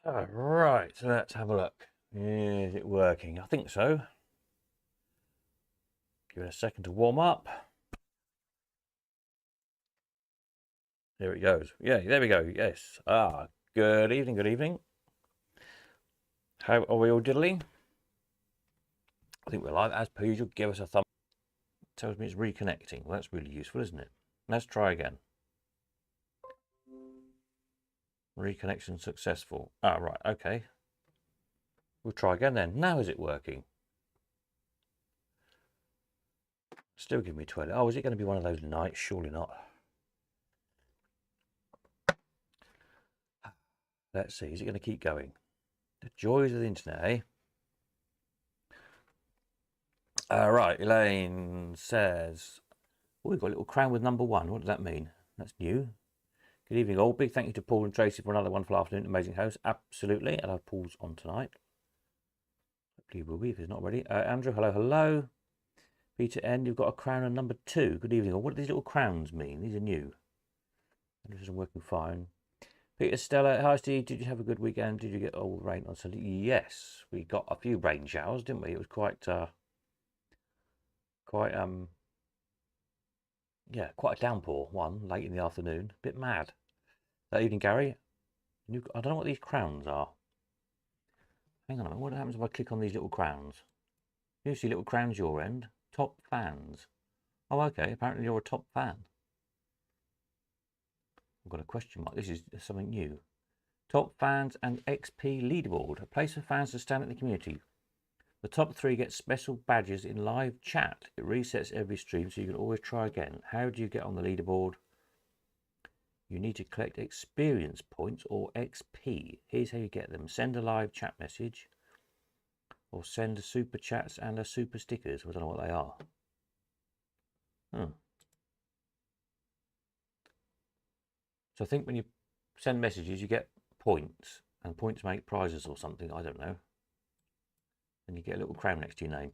All right, so let's have a look. Is it working? I think so. Give it a second to warm up. There it goes. Yeah, there we go. Yes. Good evening, good evening. How are we all diddling? I think we're live as per usual. Give us a thumb. Tells me it's reconnecting. Well, that's really useful, isn't it? Let's try again. Reconnection successful. Right, okay. We'll try again then. Now is it working? Still give me 20. Oh, is it going to be one of those nights? Surely not. Let's see. Is it going to keep going? The joys of the internet, eh? Right, Elaine says, oh, we've got a little crown with number 1. What does that mean? That's new. Good evening, all. Big thank you to Paul and Tracy for another wonderful afternoon. Amazing host. Absolutely. And I'll pause on tonight. Hopefully we'll be if it's not ready. Andrew, hello, hello. Peter N, you've got a crown on number 2. Good evening. What do these little crowns mean? These are new. This is working fine. Peter Stella, hi Steve. Did you have a good weekend? Did you get all the rain on Sunday? Yes, we got a few rain showers, didn't we? It was quite quite a downpour. One late in the afternoon. Bit mad. That evening, Gary. I don't know what these crowns are. Hang on a minute. What happens if I click on these little crowns? You see little crowns your end. Top fans. Oh, okay. Apparently you're a top fan. I've got a question mark. This is something new. Top fans and XP leaderboard. A place for fans to stand in the community. The top 3 get special badges in live chat. It resets every stream, so you can always try again. How do you get on the leaderboard? You need to collect experience points or XP. Here's how you get them. Send a live chat message or send a super chats and a super stickers. I don't know what they are. So I think when you send messages, you get points, and points make prizes or something. I don't know. And you get a little crown next to your name.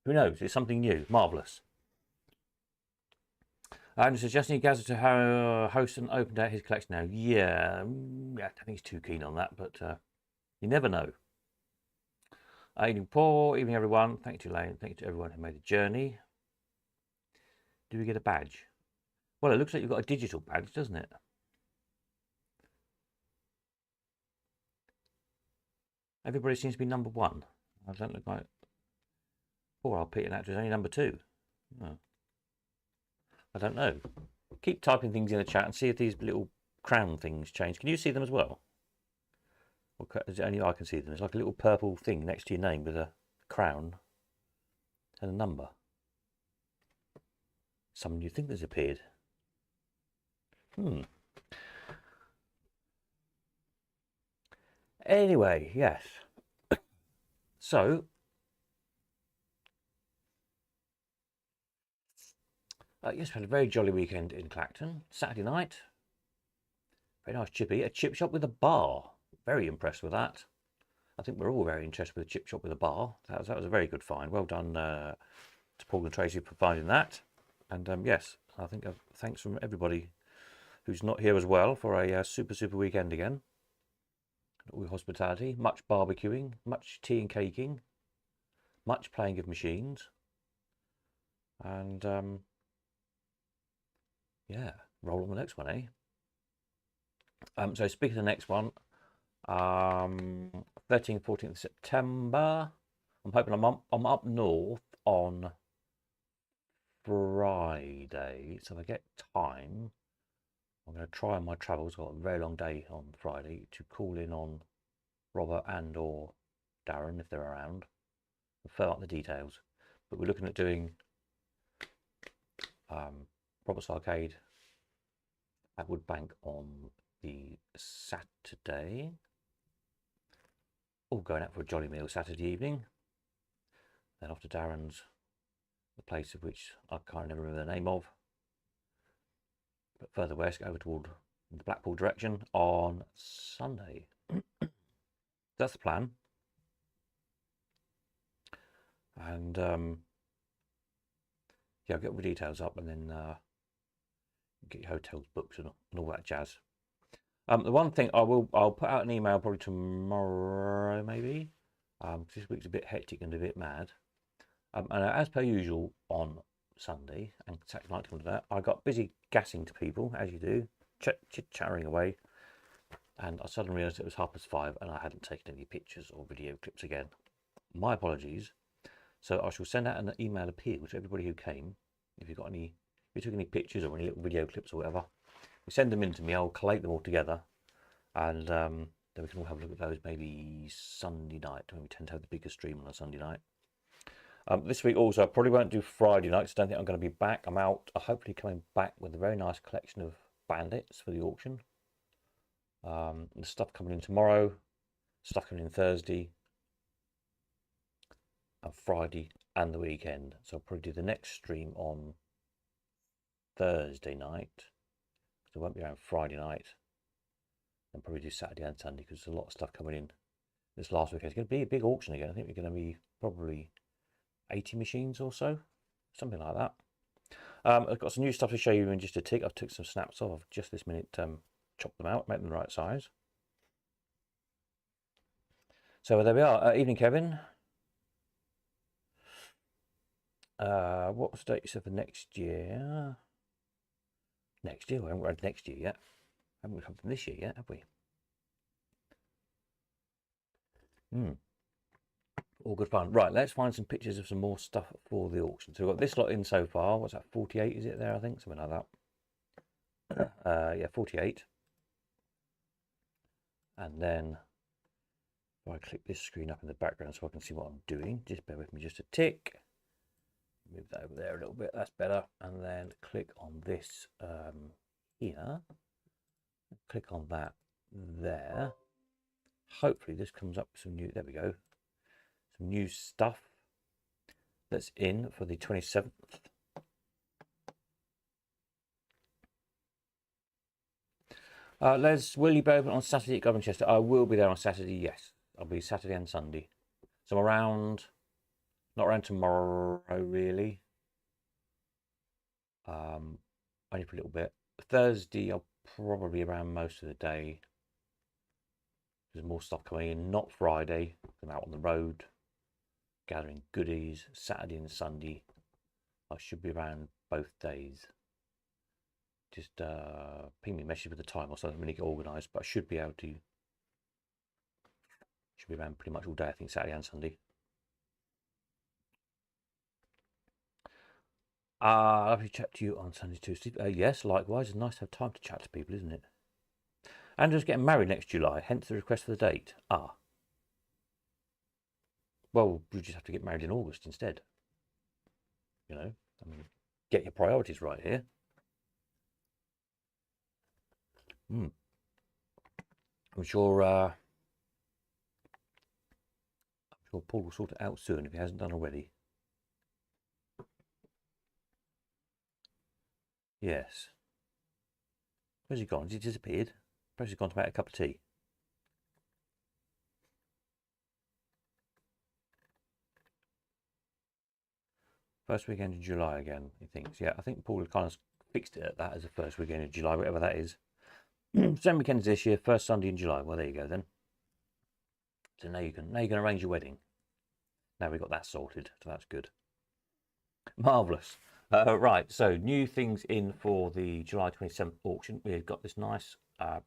Who knows? It's something new. Marvellous. I'm suggesting Gaza to host an open day at his collection now. Yeah, I don't think he's too keen on that, but you never know. Evening, Paul. Evening, everyone. Thank you to Elaine. Thank you to everyone who made the journey. Do we get a badge? Well, it looks like you've got a digital badge, doesn't it? Everybody seems to be number 1. I don't look like. Poor old Peter Natcher is only number 2. Oh. I don't know. Keep typing things in the chat and see if these little crown things change. Can you see them as well? Or is it only I can see them? It's like a little purple thing next to your name with a crown and a number. Some new thing has appeared. Anyway, yes. So, yes, we had a very jolly weekend in Clacton. Saturday night. Very nice chippy. A chip shop with a bar. Very impressed with that. I think we're all very interested with a chip shop with a bar. That was a very good find. Well done to Paul and Tracy for finding that. And yes, I think thanks from everybody who's not here as well for a super weekend again. All your hospitality, much barbecuing, much tea and caking, much playing of machines. And yeah, roll on the next one, eh? So speaking of the next one, 13th, 14th of September. I'm hoping I'm up north on Friday, so if I get time, I'm going to try on my travels. I've got a very long day on Friday to call in on Robert and or Darren if they're around. I'll fill out the details, but we're looking at doing Robert's Arcade at Woodbank on the Saturday. All going out for a jolly meal Saturday evening. Then off to Darren's, the place of which I can't remember the name of, but further west, over toward the Blackpool direction on Sunday. That's the plan. And yeah, I'll get all the details up and then get your hotels booked and all that jazz. The one thing I'll put out an email probably tomorrow, maybe. This week's a bit hectic and a bit mad. And as per usual on Sunday and Saturday night to that, I got busy gassing to people, as you do, chattering away. And I suddenly realised it was 5:30 and I hadn't taken any pictures or video clips again. My apologies. So I shall send out an email appeal to everybody who came. If you took any pictures or any little video clips or whatever, you send them in to me. I'll collate them all together, and then we can all have a look at those maybe Sunday night when we tend to have the bigger stream on a Sunday night. This week also, I probably won't do Friday night, so I don't think I'm going to be back. I'm out, hopefully coming back with a very nice collection of bandits for the auction. The stuff coming in tomorrow, stuff coming in Thursday, and Friday and the weekend. So I'll probably do the next stream on Thursday night. So I won't be around Friday night. And probably do Saturday and Sunday because there's a lot of stuff coming in this last weekend. It's going to be a big auction again. I think we're going to be probably 80 machines or so, something like that. I've got some new stuff to show you in just a tick. I've took some snaps off. I've just this minute chopped them out, made them the right size. So there we are. Evening, Kevin. What's the date you said for next year? Next year? We haven't read next year yet. Haven't we come from this year yet, have we? All good fun. Right, let's find some pictures of some more stuff for the auction. So we've got this lot in so far. What's that, 48 is it there, I think? Something like that. Yeah, 48. And then if I click this screen up in the background so I can see what I'm doing, just bear with me just a tick. Move that over there a little bit, that's better. And then click on this here. Click on that there. Hopefully this comes up with some new, there we go. Some new stuff that's in for the 27th. Les, will you be open on Saturday at Governchester? I will be there on Saturday, yes. I'll be Saturday and Sunday. So I'm around, not around tomorrow really. Only for a little bit. Thursday I'll probably be around most of the day. There's more stuff coming in, not Friday. I'm out on the road, gathering goodies. Saturday and Sunday, I should be around both days. Just ping me a message with the time or something when you get organised, but I should be able to. Should be around pretty much all day, I think, Saturday and Sunday. Lovely to chat to you on Sunday too, Steve. Yes, likewise. It's nice to have time to chat to people, isn't it? Andrew's getting married next July, hence the request for the date. Well, we just have to get married in August instead. You know, I mean, get your priorities right here. I'm sure Paul will sort it out soon if he hasn't done already. Yes. Where's he gone? Has he disappeared? Perhaps he's gone to make a cup of tea. First weekend in July again, he thinks. Yeah, I think Paul kind of fixed it at that as the first weekend in July, whatever that is. Same weekend as this year, first Sunday in July. Well, there you go then. So now you can arrange your wedding. Now we've got that sorted, so that's good. Marvellous. Right, so new things in for the July 27th auction. We've got this nice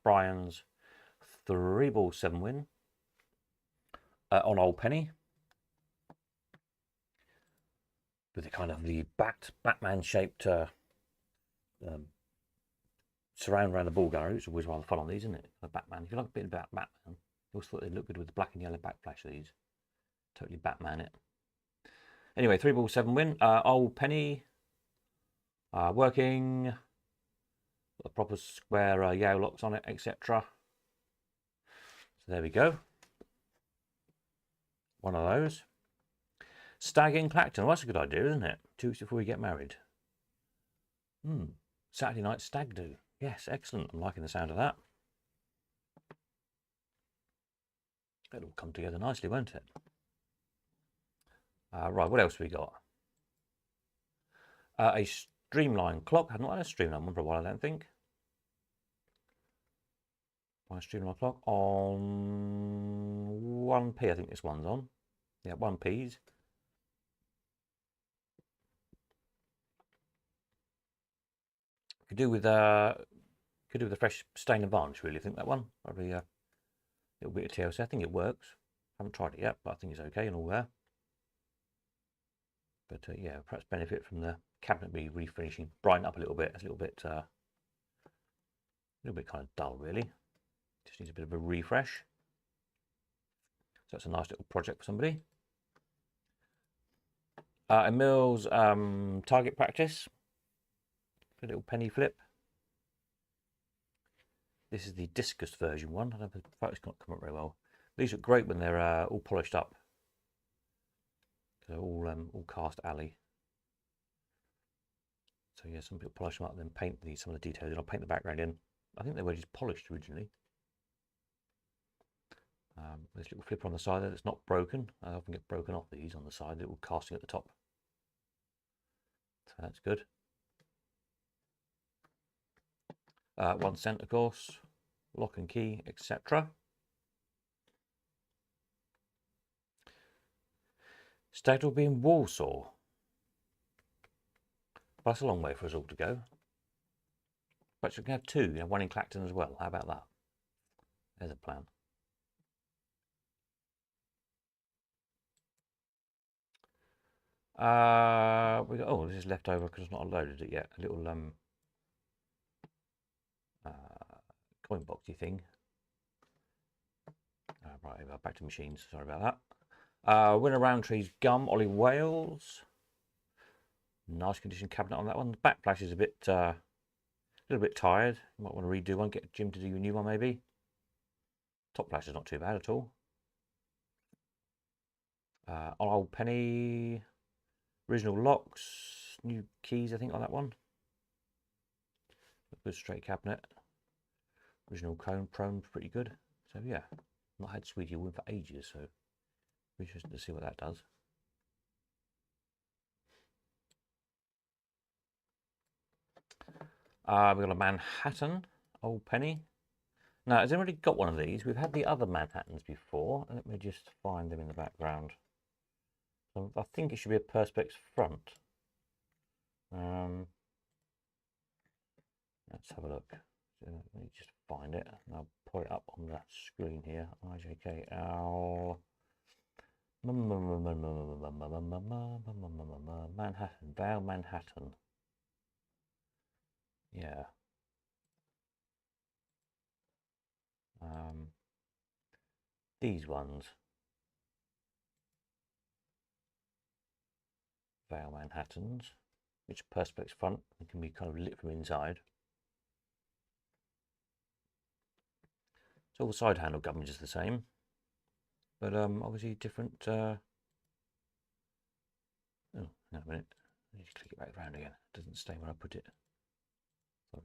Brian's 3-ball 7-win on Old Penny. With the kind of the Batman shaped surround around the ball gallery, which is always rather fun on these, isn't it? The Batman. If you like a bit about Batman, I always thought they'd look good with the black and yellow backflash of these. Totally Batman it. Anyway, 3-ball 7-win. Old Penny. Working. The proper square Yale locks on it, etc. So there we go. One of those. Stag in Clacton. Well, that's a good idea, isn't it? 2 weeks before we get married. Saturday night stag do. Yes, excellent. I'm liking the sound of that. It'll all come together nicely, won't it? Right, what else have we got? A streamline clock. I haven't had a streamline one for a while, I don't think. My stream o'clock on 1p. I think this one's on. Yeah, 1p's. Could do with a fresh stain and varnish. Really, I think that one probably a little bit of TLC. I think it works. Haven't tried it yet, but I think it's okay and all there. But yeah, perhaps benefit from the cabinet be refinishing, brighten up a little bit. It's a little bit kind of dull, really. Just needs a bit of a refresh. So that's a nice little project for somebody. Emil's target practice. A little penny flip. This is the discus version one. I don't know if the photos can't come up very well. These look great when they're all polished up. They're all cast alley. So yeah, some people polish them up and then paint some of the details. And I'll paint the background in. I think they were just polished originally. There's a little flipper on the side there that's not broken. I often get broken off these on the side. Little casting at the top. So that's good. 1 cent, of course. Lock and key, etc. State will be in Warsaw. But that's a long way for us all to go. But you can have two, one in Clacton as well. How about that? There's a plan. We got, oh, this is left over because it's not loaded it yet. A little coin boxy thing. Right, back to machines. Sorry about that. Winner Roundtree's gum, Ollie Wales. Nice condition cabinet on that one. The backplash is a little bit tired. You might want to redo one. Get Jim to do a new one maybe. Top flash is not too bad at all. Old penny. Original locks. New keys, I think, on that one. Good straight cabinet. Original chrome's pretty good. So yeah, not had Sweetie Win for ages, so interesting to see what that does. We've got a Manhattan, old penny. Now, has anybody got one of these? We've had the other Manhattans before. Let me just find them in the background. So I think it should be a Perspex front. Let's have a look. So let me just find it. And I'll put it up on the screen here. IJKL. Manhattan. Vale Manhattan. Yeah. These ones. Vale Manhattans, which are Perspex front and can be kind of lit from inside. So all the side handle government is the same, but obviously different. Oh, hang on a minute. I need to click it back around again. It doesn't stay where I put it.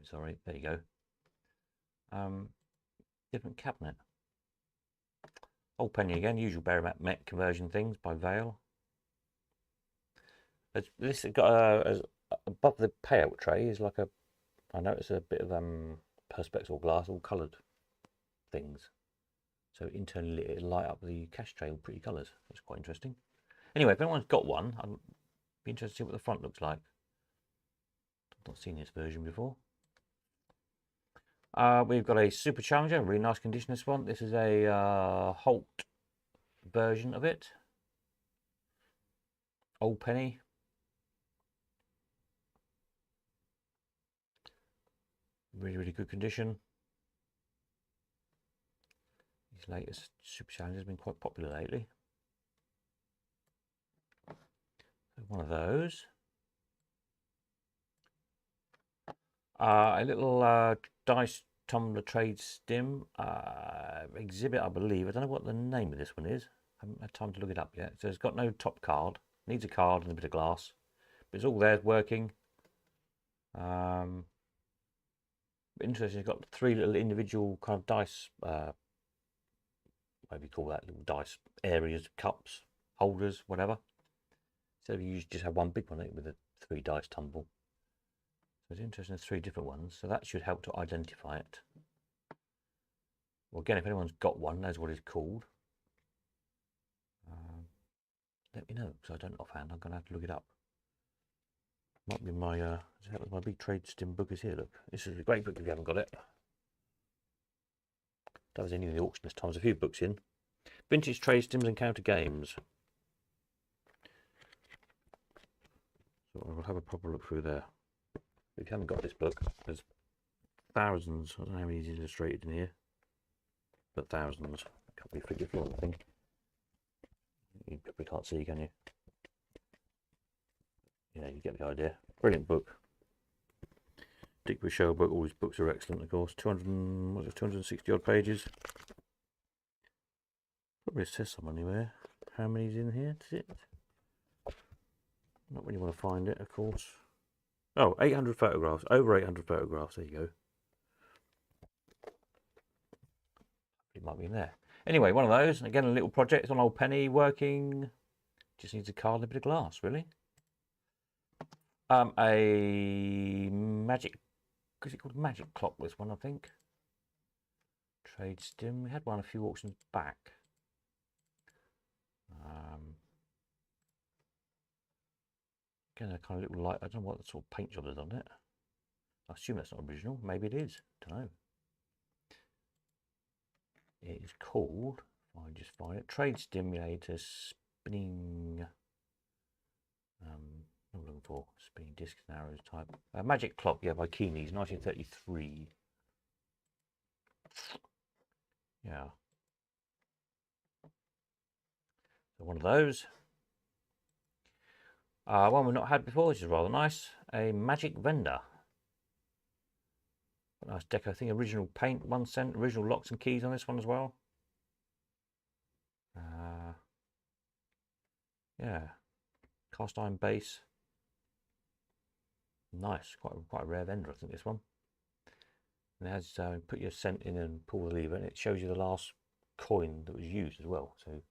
Sorry. There you go. Different cabinet. Old penny again. Usual Baromat Met conversion things by Vale. This has got above the payout tray is like I noticed a bit of Perspex or glass, all coloured things. So internally it light up the cash tray all pretty colours. That's quite interesting. Anyway, if anyone's got one, I'd be interested to see what the front looks like. I've not seen this version before. We've got a Super Challenger, really nice condition this one. This is a Holt version of it. Old penny. Really good condition. These latest Super Challengers have been quite popular lately. So one of those. A little dice tumbler trade stim exhibit, I believe. I don't know what the name of this one is. I haven't had time to look it up yet. So it's got no top card. Needs a card and a bit of glass. But it's all there, working. Interesting, it's got 3 little individual kind of dice, whatever you call that, little dice areas, cups, holders, whatever. So you just have one big one with a 3 dice tumble. So it's interesting, there's 3 different ones. So that should help to identify it. Well, again, if anyone's got one, knows what it's called, let me know, because I don't offhand. I'm going to have to look it up. Might be my, my big trade stim book is here, look. This is a great book if you haven't got it. That was any of the auction this time. There's a few books in. Vintage Trade Stims and Counter Games. So I'll have a proper look through there. If you haven't got this book, there's thousands. I don't know how many is illustrated in here, but thousands. I can't really figure for anything. You probably can't see, can you? Yeah, you get the idea. Brilliant book. Dick Rochelle book. All his books are excellent, of course. 260 odd pages. Probably says some anywhere. How many's in here? Does it? Not when you want to find it, of course. Oh, 800 photographs. Over 800 photographs. There you go. It might be in there. Anyway, one of those. Again, a little project. It's on old Penny working. Just needs a card and a bit of glass, really. A magic. Is it called Magic Clock? This one, I think. Trade Stim. We had one a few auctions back. Again, a kind of little light. I don't know what sort of paint job is on it. I assume that's not original. Maybe it is. Don't know. It is called. If I just find it, Trade Stimulator Spinning. What am I looking for? Spinning discs and arrows type. Magic Clock, yeah, by Keeney's, 1933. Yeah. So one of those. One we've not had before, which is rather nice. A Magic Vendor. Nice deco thing. Original paint, 1 cent. Original locks and keys on this one as well. Yeah. Cast iron base. Nice. Quite a rare vendor, I think, this one. And it has put your cent in and pull the lever, and it shows you the last coin that was used as well. So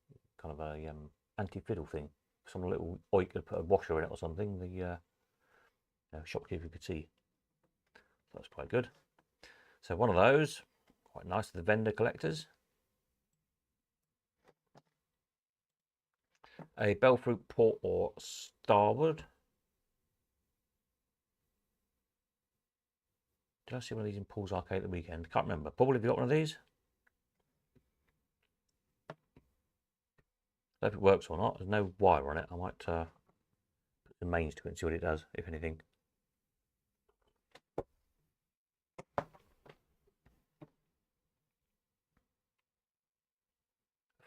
kind of a anti-fiddle thing. Some little oik could put a washer in it or something. The shopkeeper could see. So that's quite good. So one of those, quite nice for the vendor collectors. A Bellfruit Port or Starboard. Did I see one of these in Paul's Arcade at the weekend? Can't remember. Paul, have you got one of these? I don't know if it works or not. There's no wire on it. I might put the mains to it and see what it does, if anything.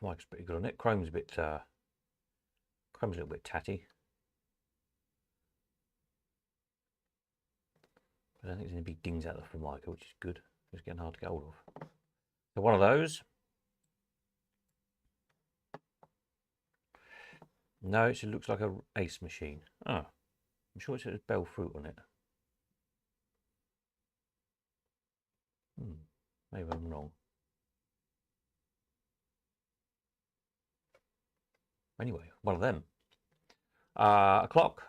Mike's pretty good on it. Chrome's a little bit tatty. I don't think there's any big dings out of the Formica, which is good. It's getting hard to get hold of. So one of those. No, it looks like a Ace machine. Oh, I'm sure it says Bellfruit on it. Maybe I'm wrong. Anyway, one of them. A clock,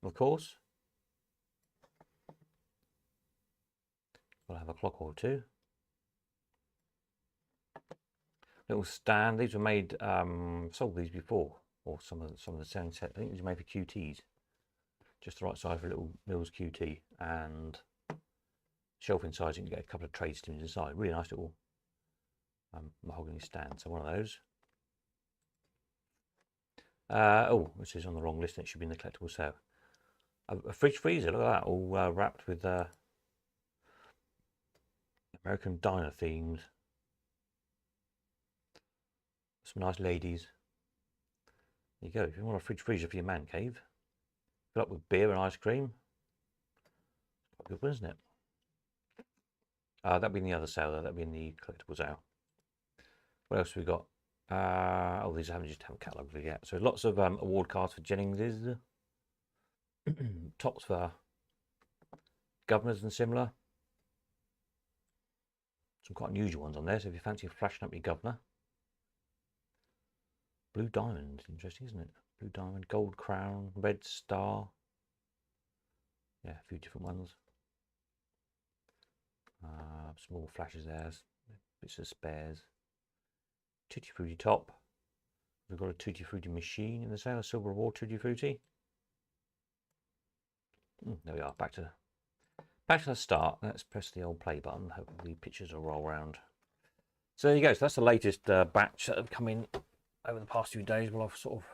of course. We'll have a clock or two. Little stand. These were made. Sold these before, or some of the sound set. I think these were made for QTs. Just the right size for a little Mills QT, and shelf inside. You can get a couple of trade stims inside. Really nice little mahogany stand. So one of those. Oh, this is on the wrong list. It should be in the collectible sale. A fridge freezer. Look at that, all wrapped with American diner themes. Some nice ladies. There you go. If you want a fridge freezer for your man cave, fill up with beer and ice cream. Quite good, isn't it? That'll be in the other sale, though. That'll be in the collectible sale. What else have we got? Oh, these I haven't catalogued yet. So lots of award cards for Jennings's. Tops for governors and similar. Some quite unusual ones on there. So if you fancy flashing up your governor. Blue diamond, interesting, isn't it? Blue diamond, gold crown, red star. Yeah, a few different ones. Small flashes there. bits of spares. Tutti Frutti top. We've got a Tutti Frutti machine in the sale, a Silver Reward Tutti Frutti. There we are, back to the start. Let's press the old play button. Hopefully the pictures will roll around. So there you go. So that's the latest batch that have come in over the past few days. Well, I've sort of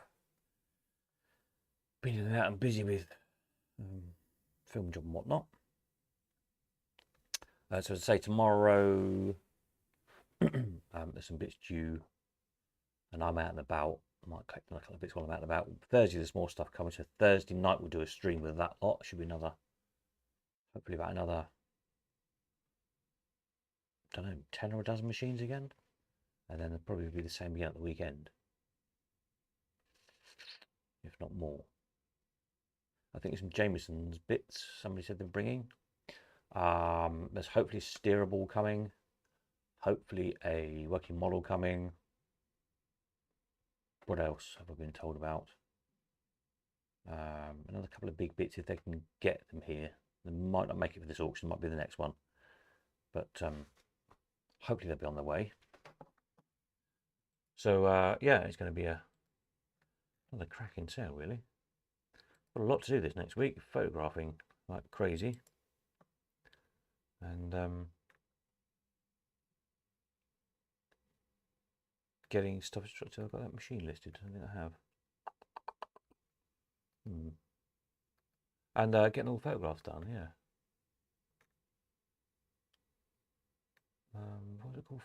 been in and out and busy with film job and whatnot. So as I say, tomorrow there's some bits due, and I'm out and about. I might collect a couple of bits while I'm out and about. Thursday there's more stuff coming, so Thursday night we'll do a stream with that lot. Should be another, hopefully about another, I don't know, 10 or a dozen machines again, and then it'll probably be the same again at the weekend, if not more. I think some Jameson's bits somebody said they're bringing. There's hopefully steerable coming, hopefully a working model coming. What else have I been told about? Another couple of big bits if they can get them here. They might not make it for this auction, might be the next one, but hopefully they'll be on their way. So yeah, it's going to be another cracking sale, really. Got a lot to do this next week, photographing like crazy, and getting stuff instructed. I've got that machine listed. I think I have. And getting all the photographs done. Yeah. What was it called?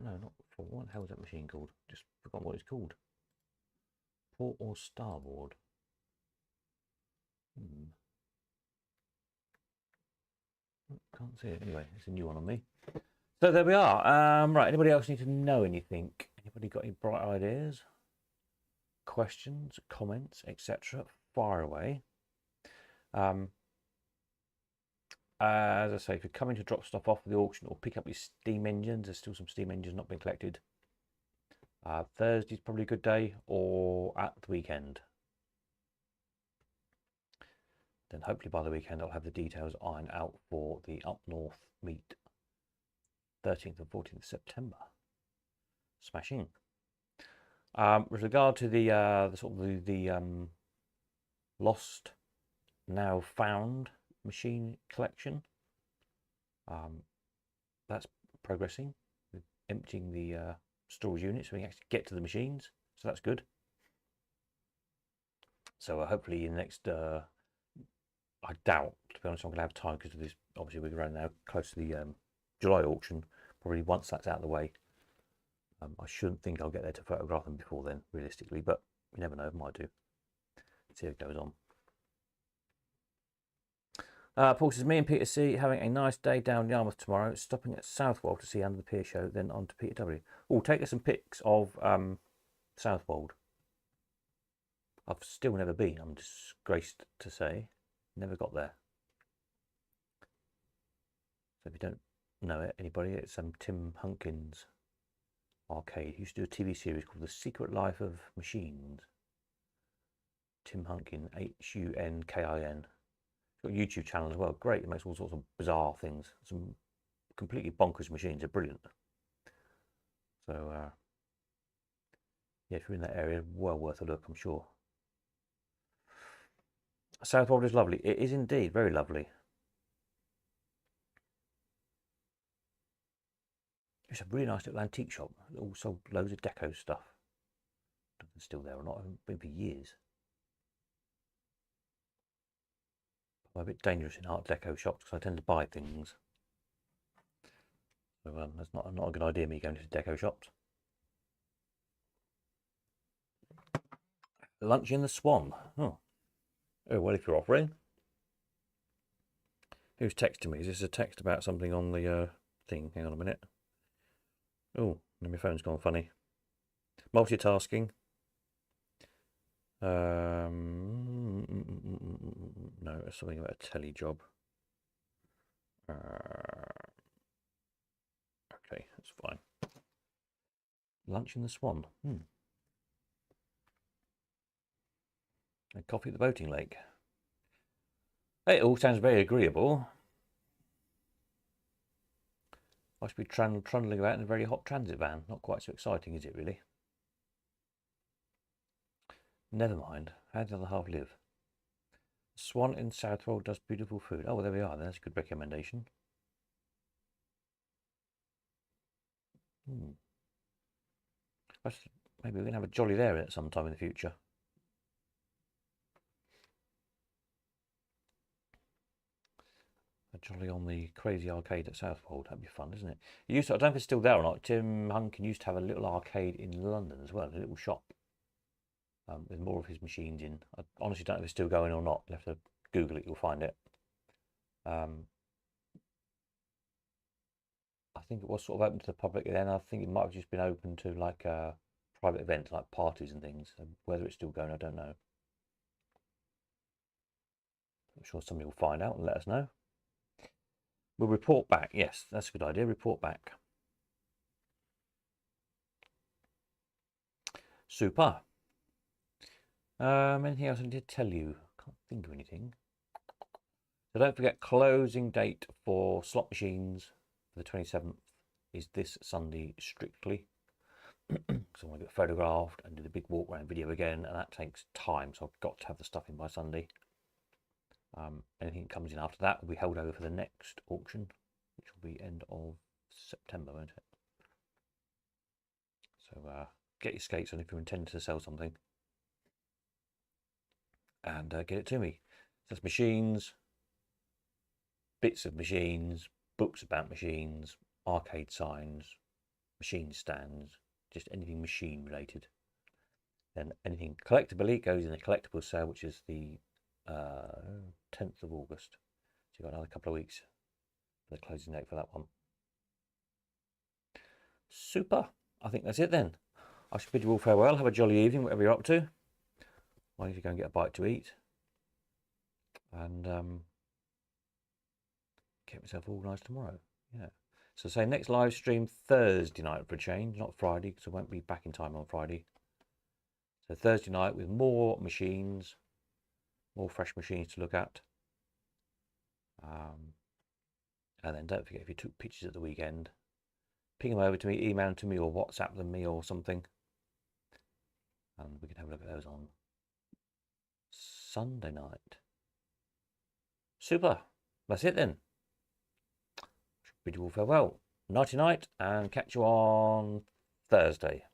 No, not four. What the hell was that machine called? Just forgot what it's called. Port or starboard? Can't see it. Anyway, it's a new one on me. So there we are. Right. Anybody else need to know anything? Anybody got any bright ideas, questions, comments, etc.? Fire away. As I say, if you're coming to drop stuff off at the auction or pick up your steam engines, there's still some steam engines not being collected. Thursday's probably a good day, or at the weekend. Then hopefully by the weekend I'll have the details ironed out for the Up North meet, 13th and 14th of September. Smashing. With regard to the sort of the lost, now found machine collection, that's progressing with emptying the storage unit so we can actually get to the machines, so that's good. So hopefully in the next I doubt, to be honest, I'm going to have time because of this. Obviously we're around now close to the July auction. Probably once that's out of the way, I shouldn't think I'll get there to photograph them before then, realistically, but you never know, might do. See how it goes on. Paul says, me and Peter C having a nice day down Yarmouth tomorrow, stopping at Southwold to see Under the Pier show, then on to Peter W. Oh, take us some pics of Southwold. I've still never been, I'm disgraced to say. Never got there. So if you don't know it, anybody, it's Tim Hunkin's arcade. He used to do a TV series called The Secret Life of Machines. Tim Hunkin, Hunkin. He's got a YouTube channel as well. Great. He makes all sorts of bizarre things. Some completely bonkers machines. They're brilliant. So, yeah, if you're in that area, well worth a look, I'm sure. Southwold is lovely. It is indeed very lovely. It's a really nice little antique shop. It all sold loads of deco stuff. I don't know if it's still there or not. I haven't been for years. I'm a bit dangerous in art deco shops because I tend to buy things. So that's not a good idea, me going to deco shops. Lunch in the Swan. Oh, well, if you're offering. Who's texting me? Is this a text about something on the thing? Hang on a minute. Oh, my phone's gone funny. Multitasking. No, it's something about a telly job. Okay, that's fine. Lunch in the Swan. And coffee at the boating lake. It all sounds very agreeable. Must be trundling about in a very hot transit van. Not quite so exciting, is it really? Never mind. How did the other half live? Swan in Southwold does beautiful food. Oh, well, there we are. That's a good recommendation. Maybe we can have a jolly there at some time in the future. A jolly on the crazy arcade at Southwold. That'd be fun, isn't it? It used to, I don't know if it's still there or not. Tim Hunkin used to have a little arcade in London as well, a little shop with more of his machines in. I honestly don't know if it's still going or not. You'll have to Google it, you'll find it. I think it was sort of open to the public then. I think it might have just been open to like private events, like parties and things. So whether it's still going, I don't know. I'm sure somebody will find out and let us know. We'll report back. Yes, that's a good idea. Report back. Super. Anything else I need to tell you? Can't think of anything. So don't forget, closing date for slot machines for the 27th is this Sunday strictly. So I want to get photographed and do the big walk around video again, and that takes time, so I've got to have the stuff in by Sunday. Anything that comes in after that will be held over for the next auction, which will be end of September, won't it? So get your skates on if you're intending to sell something, and get it to me. So that's machines, bits of machines, books about machines, arcade signs, machine stands, just anything machine related. Then anything collectible goes in the collectible sale, which is the 10th of August. So you've got another couple of weeks for the closing date for that one. Super. I think that's it then. I shall bid you all farewell. Have a jolly evening, whatever you're up to. I need to go and get a bite to eat. And get myself organised tomorrow. Yeah. So say next live stream Thursday night for a change, not Friday, because I won't be back in time on Friday. So Thursday night with more machines, more fresh machines to look at. And then don't forget, if you took pictures at the weekend, ping them over to me, email them to me, or WhatsApp them me or something. And we can have a look at those on Sunday night. Super. That's it then. Bid you all farewell. Nighty night, and catch you on Thursday.